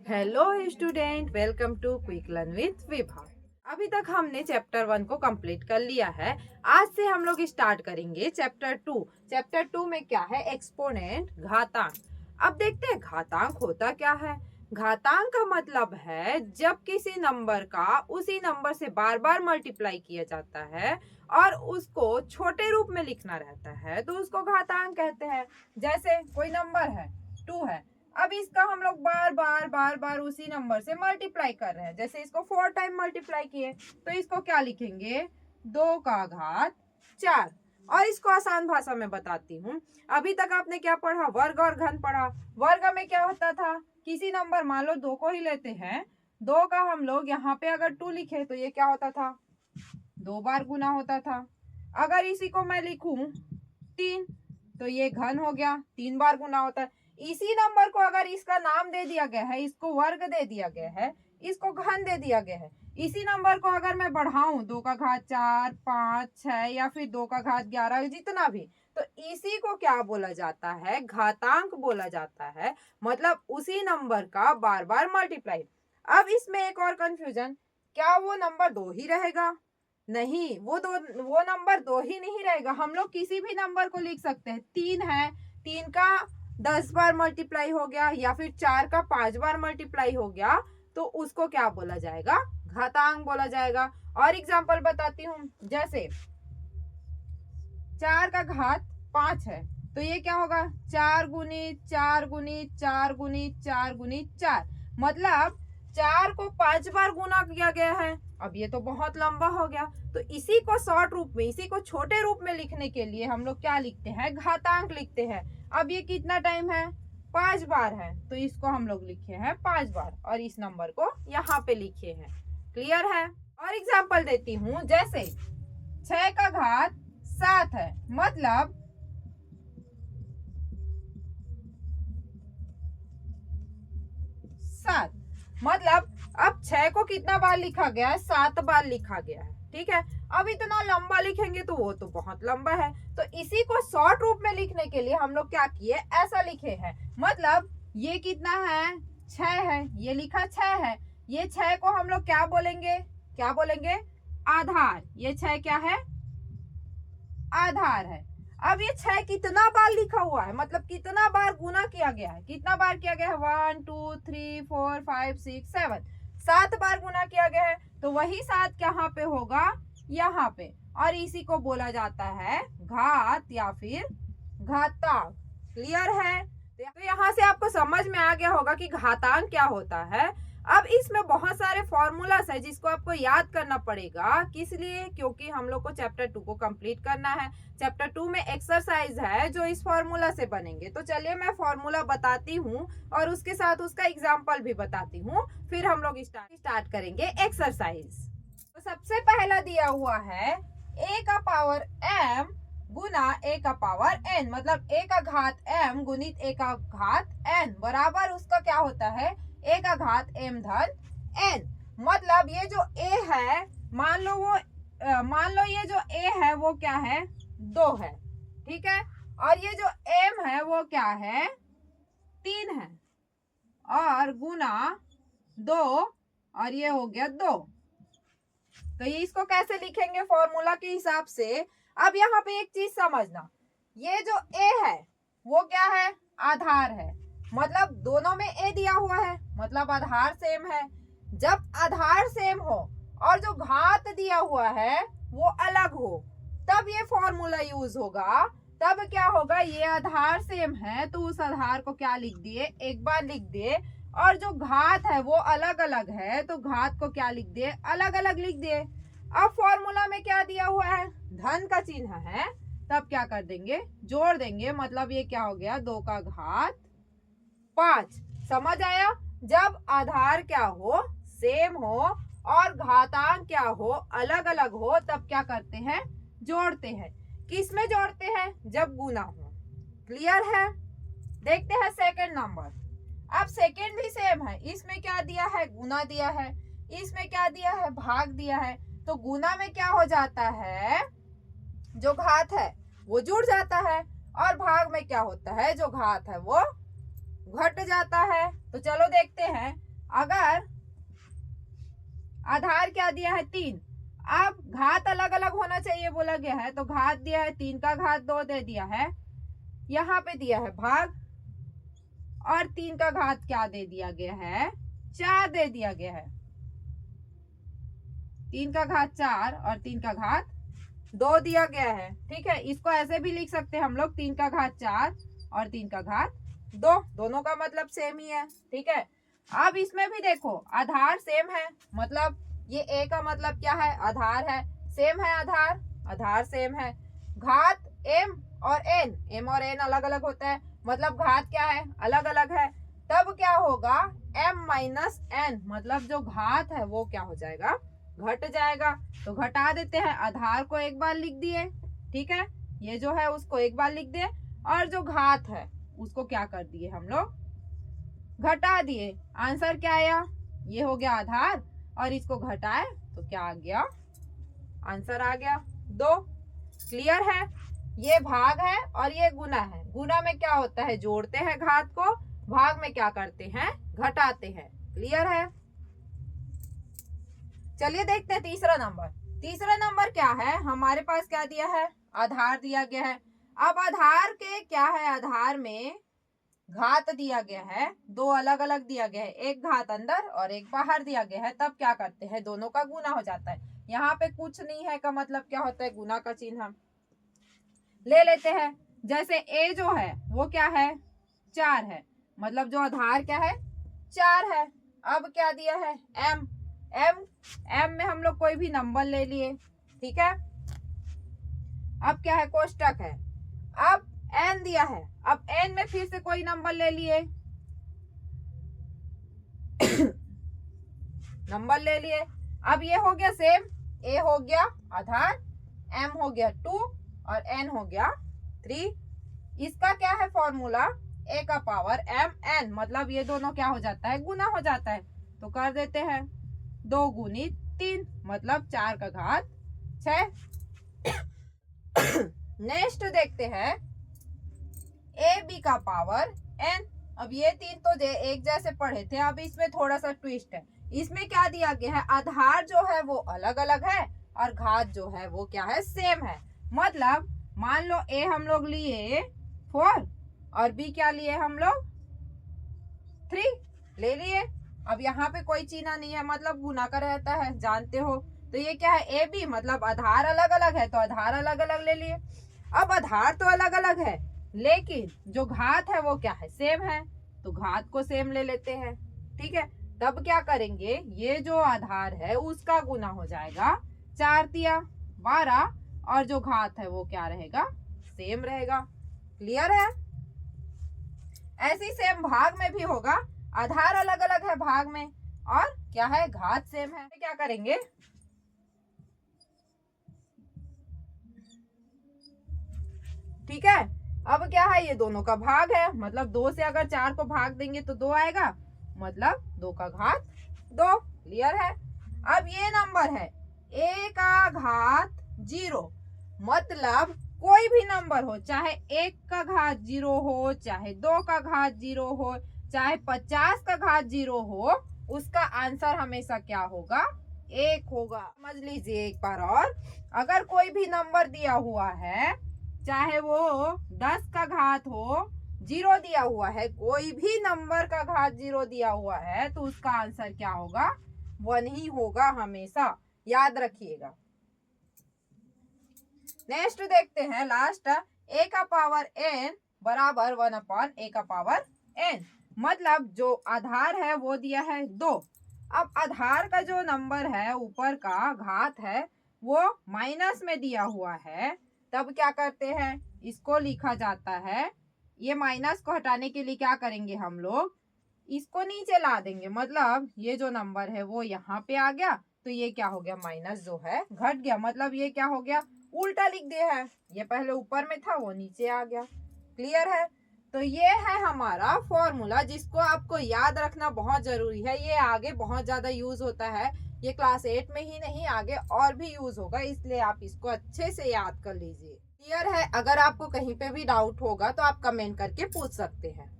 Hello student, welcome to quick learn with Vibha. अभी तक हमने चैप्टर 1 को कंप्लीट कर लिया है। आज से हम लोग स्टार्ट करेंगे चैप्टर 2। चैप्टर 2 में क्या है? एक्सपोनेंट, घातांक। अब देखते हैं घातांक होता क्या है। घातांक का मतलब है जब किसी नंबर का उसी नंबर से बार बार मल्टीप्लाई किया जाता है और उसको छोटे रूप में लिखना रहता है तो उसको घातांक कहते हैं। जैसे कोई नंबर है 2 है, अब इसका हम लोग बार बार उसी नंबर से मल्टीप्लाई कर रहे हैं। जैसे इसको 4 टाइम मल्टीप्लाई किए तो इसको क्या लिखेंगे? 2 का घात 4। और इसको आसान भाषा में बताती हूँ। अभी तक आपने क्या पढ़ा? वर्ग और घन पढ़ा। वर्ग में क्या होता था? किसी नंबर, मान लो 2 को ही लेते हैं, 2 का हम लोग यहाँ पे अगर 2 लिखे तो ये क्या होता था? 2 बार गुना होता था। अगर इसी को मैं लिखूं 3 तो ये घन हो गया, 3 बार गुना होता है। इसी नंबर को अगर इसका नाम दे दिया गया है, इसको वर्ग दे दिया गया है, इसको घन दे दिया गया है, इसी नंबर को अगर मैं बढ़ाऊं 2 का घात 4, 5, 6 या फिर 2 का घात 11, जितना भी, तो इसी को क्या बोला जाता है? घातांक बोला जाता है। मतलब उसी नंबर का बार बार मल्टीप्लाई। अब इसमें एक और कंफ्यूजन, क्या वो नंबर 2 ही रहेगा? नहीं, वो नंबर 2 ही नहीं रहेगा। हम लोग किसी भी नंबर को लिख सकते हैं। 3 है, 3 का 10 बार मल्टीप्लाई हो गया, या फिर 4 का 5 बार मल्टीप्लाई हो गया, तो उसको क्या बोला जाएगा? घातांक बोला जाएगा। और एग्जांपल बताती हूँ। जैसे 4 का घात 5 है तो ये क्या होगा? 4 गुनी 4 गुनी 4 गुनी 4 गुनी 4। मतलब 4 को 5 बार गुना किया गया है। अब ये तो बहुत लंबा हो गया, तो इसी को शॉर्ट रूप में, इसी को छोटे रूप में लिखने के लिए हम लोग क्या लिखते हैं? घातांक लिखते हैं। अब ये कितना टाइम है? 5 बार है, तो इसको हम लोग लिखे हैं 5 बार और इस नंबर को यहाँ पे लिखे हैं। क्लियर है? और एग्जाम्पल देती हूँ। जैसे 6 का घात 7 है, मतलब 7। मतलब अब 6 को कितना बार लिखा गया है? 7 बार लिखा गया है। ठीक है। अब इतना लंबा लिखेंगे तो वो तो बहुत लंबा है, तो इसी को शॉर्ट रूप में लिखने के लिए हम लोग क्या किए? ऐसा लिखे हैं। मतलब ये कितना है? 6 है, ये लिखा 6 है। ये 6 को हम लोग क्या बोलेंगे? क्या बोलेंगे? आधार। ये 6 क्या है? आधार है। अब ये 6 कितना बार लिखा हुआ है? मतलब कितना बार गुना किया गया है? कितना बार किया गया है? 1 2 3 4 5 6 7, 7 बार गुना किया गया है। तो वही 7 कहाँ पे होगा? यहाँ पे। और इसी को बोला जाता है घात या फिर घातांक। क्लियर है? तो यहाँ से आपको समझ में आ गया होगा कि घातांक क्या होता है। अब इसमें बहुत सारे फॉर्मूलास है जिसको आपको याद करना पड़ेगा। किस लिए? क्योंकि हम लोग को चैप्टर 2 को कंप्लीट करना है। चैप्टर 2 में एक्सरसाइज है जो इस फॉर्मूला से बनेंगे। तो चलिए मैं फॉर्मूला बताती हूँ और उसके साथ उसका एग्जाम्पल भी बताती हूँ, फिर हम लोग स्टार्ट करेंगे एक्सरसाइज। तो सबसे पहला दिया हुआ है a का पावर m गुना a का पावर n, मतलब a का घात m गुणित a का घात n बराबर उसका क्या होता है? a का घात m धन n। मतलब ये जो a है, मान लो ये जो a है वो क्या है? 2 है। ठीक है। और ये जो m है वो क्या है? 3 है। और गुना 2, और ये हो गया 2। तो ये इसको कैसे लिखेंगे फॉर्मूला के हिसाब से? अब यहाँ पे एक चीज समझना, ये जो a है वो क्या है? आधार है। मतलब दोनों में a दिया हुआ है, मतलब आधार सेम है। जब आधार सेम हो और जो घात दिया हुआ है वो अलग हो, तब ये फॉर्मूला यूज होगा। तब क्या होगा? ये आधार सेम है तो उस आधार को क्या लिख दिए? एक बार लिख दिए। और जो घात है वो अलग अलग है तो घात को क्या लिख दिए? अलग अलग लिख दिए। अब फॉर्मूला में क्या दिया हुआ है? धन का चिन्ह है, तब क्या कर देंगे? जोड़ देंगे। मतलब ये क्या हो गया? 2 का घात 5। समझ आया? जब आधार क्या हो? सेम हो और घातांक क्या हो? अलग अलग हो, तब क्या करते हैं? जोड़ते हैं। किस में जोड़ते हैं? जब गुना हो। क्लियर है? देखते हैं सेकंड नंबर। अब सेकंड भी सेम है। इसमें क्या दिया है? गुना दिया है। इसमें क्या दिया है? भाग दिया है। तो गुना में क्या हो जाता है? जो घात है वो जुड़ जाता है, और भाग में क्या होता है? जो घात है वो घट जाता है। तो चलो देखते हैं। अगर आधार क्या दिया है 3, अब घात अलग अलग होना चाहिए बोला गया है, तो घात दिया है 3 का घात 2 दे दिया है, यहाँ पे दिया है भाग, और 3 का घात क्या दे दिया गया है 4 दे दिया गया है। 3 का घात 4 और 3 का घात 2 दिया गया है। ठीक है, इसको ऐसे भी लिख सकते हैं हम लोग 3 का घात 4 और 3 का घात 2, दोनों का मतलब सेम ही है। ठीक है, अब इसमें भी देखो आधार सेम है, मतलब ये ए का मतलब क्या है आधार है, सेम है आधार, आधार सेम है। घात एम और एन, एम और एन अलग अलग होता है, मतलब घात क्या है अलग अलग है, तब क्या होगा m माइनस एन, मतलब जो घात है वो क्या हो जाएगा घट जाएगा। तो घटा देते हैं, आधार को एक बार लिख दिए, ठीक है, ये जो है उसको एक बार लिख दिए, और जो घात है उसको क्या कर दिए हम लोग घटा दिए। आंसर क्या आया, ये हो गया आधार, और इसको घटाए तो क्या आ गया आंसर आ गया 2। क्लियर है, ये भाग है और ये गुना है। गुना में क्या होता है जोड़ते हैं घात को, भाग में क्या करते हैं घटाते हैं। क्लियर है, चलिए देखते हैं तीसरा नंबर। तीसरा नंबर क्या है, हमारे पास क्या दिया है आधार दिया गया है। अब आधार के क्या है, आधार में घात दिया गया है, 2 अलग अलग दिया गया है, एक घात अंदर और एक बाहर दिया गया है, तब क्या करते हैं दोनों का गुना हो जाता है। यहाँ पे कुछ नहीं है का मतलब क्या होता है गुना का चिन्ह ले लेते हैं। जैसे a जो है वो क्या है 4 है, मतलब जो आधार क्या है 4 है। अब क्या दिया है m, m में हम लोग कोई भी नंबर ले लिए, ठीक है। अब क्या है कोष्टक है, अब n दिया है, अब n में फिर से कोई नंबर ले लिए नंबर ले लिए। अब ये हो गया सेम, a हो गया आधार, m हो गया 2 और n हो गया 3। इसका क्या है फॉर्मूला a का पावर mn, मतलब ये दोनों क्या हो जाता है गुना हो जाता है। तो कर देते हैं 2 गुणित 3, मतलब 4 का घात 6। नेक्स्ट देखते हैं ए बी का पावर n। अब ये 3 तो एक जैसे पढ़े थे, अब इसमें थोड़ा सा ट्विस्ट है। इसमें क्या दिया गया है आधार जो है वो अलग अलग है और घात जो है वो क्या है सेम है। मतलब मान लो a हम लोग लिए 4 और b क्या लिए हम लोग 3 ले लिए। अब यहाँ पे कोई चिन्ह नहीं है, मतलब गुना का रहता है जानते हो। तो ये क्या है ए बी, मतलब आधार अलग अलग है तो आधार अलग अलग ले लिए। अब आधार तो अलग अलग है लेकिन जो घात है वो क्या है सेम है, तो घात को सेम ले लेते हैं। ठीक है, तब क्या करेंगे ये जो आधार है उसका गुना हो जाएगा 4 तिया 12 और जो घात है वो क्या रहेगा सेम रहेगा। क्लियर है, ऐसी सेम भाग में भी होगा, आधार अलग अलग है भाग में और क्या है घात सेम है। क्या करेंगे ठीक है, अब क्या है ये दोनों का भाग है, मतलब 2 से अगर 4 को भाग देंगे तो 2 आएगा, मतलब 2 का घात 2। क्लियर है, अब ये नंबर है a का घात 0, मतलब कोई भी नंबर हो, चाहे 1 का घात 0 हो, चाहे 2 का घात 0 हो, चाहे 50 का घात 0 हो, उसका आंसर हमेशा क्या होगा 1 होगा। समझ लीजिए एक बार और, अगर कोई भी नंबर दिया हुआ है, चाहे वो 10 का घात हो 0 दिया हुआ है, कोई भी नंबर का घात 0 दिया हुआ है, तो उसका आंसर क्या होगा 1 ही होगा हमेशा, याद रखिएगा। नेक्स्ट देखते हैं लास्ट, a का पावर n बराबर 1 a का पावर n, मतलब जो आधार है वो दिया है 2। अब आधार का जो नंबर है ऊपर का घात है वो माइनस में दिया हुआ है, तब क्या करते हैं इसको लिखा जाता है, ये माइनस को हटाने के लिए क्या करेंगे हम लोग इसको नीचे ला देंगे, मतलब ये जो नंबर है वो यहाँ पे आ गया, तो ये क्या हो गया माइनस जो है घट गया, मतलब ये क्या हो गया उल्टा लिख दिया है, ये पहले ऊपर में था वो नीचे आ गया। क्लियर है, तो ये है हमारा फॉर्मूला जिसको आपको याद रखना बहुत जरूरी है, ये आगे बहुत ज्यादा यूज होता है, ये क्लास 8 में ही नहीं आगे और भी यूज होगा, इसलिए आप इसको अच्छे से याद कर लीजिए। क्लियर है, अगर आपको कहीं पे भी डाउट होगा तो आप कमेंट करके पूछ सकते हैं।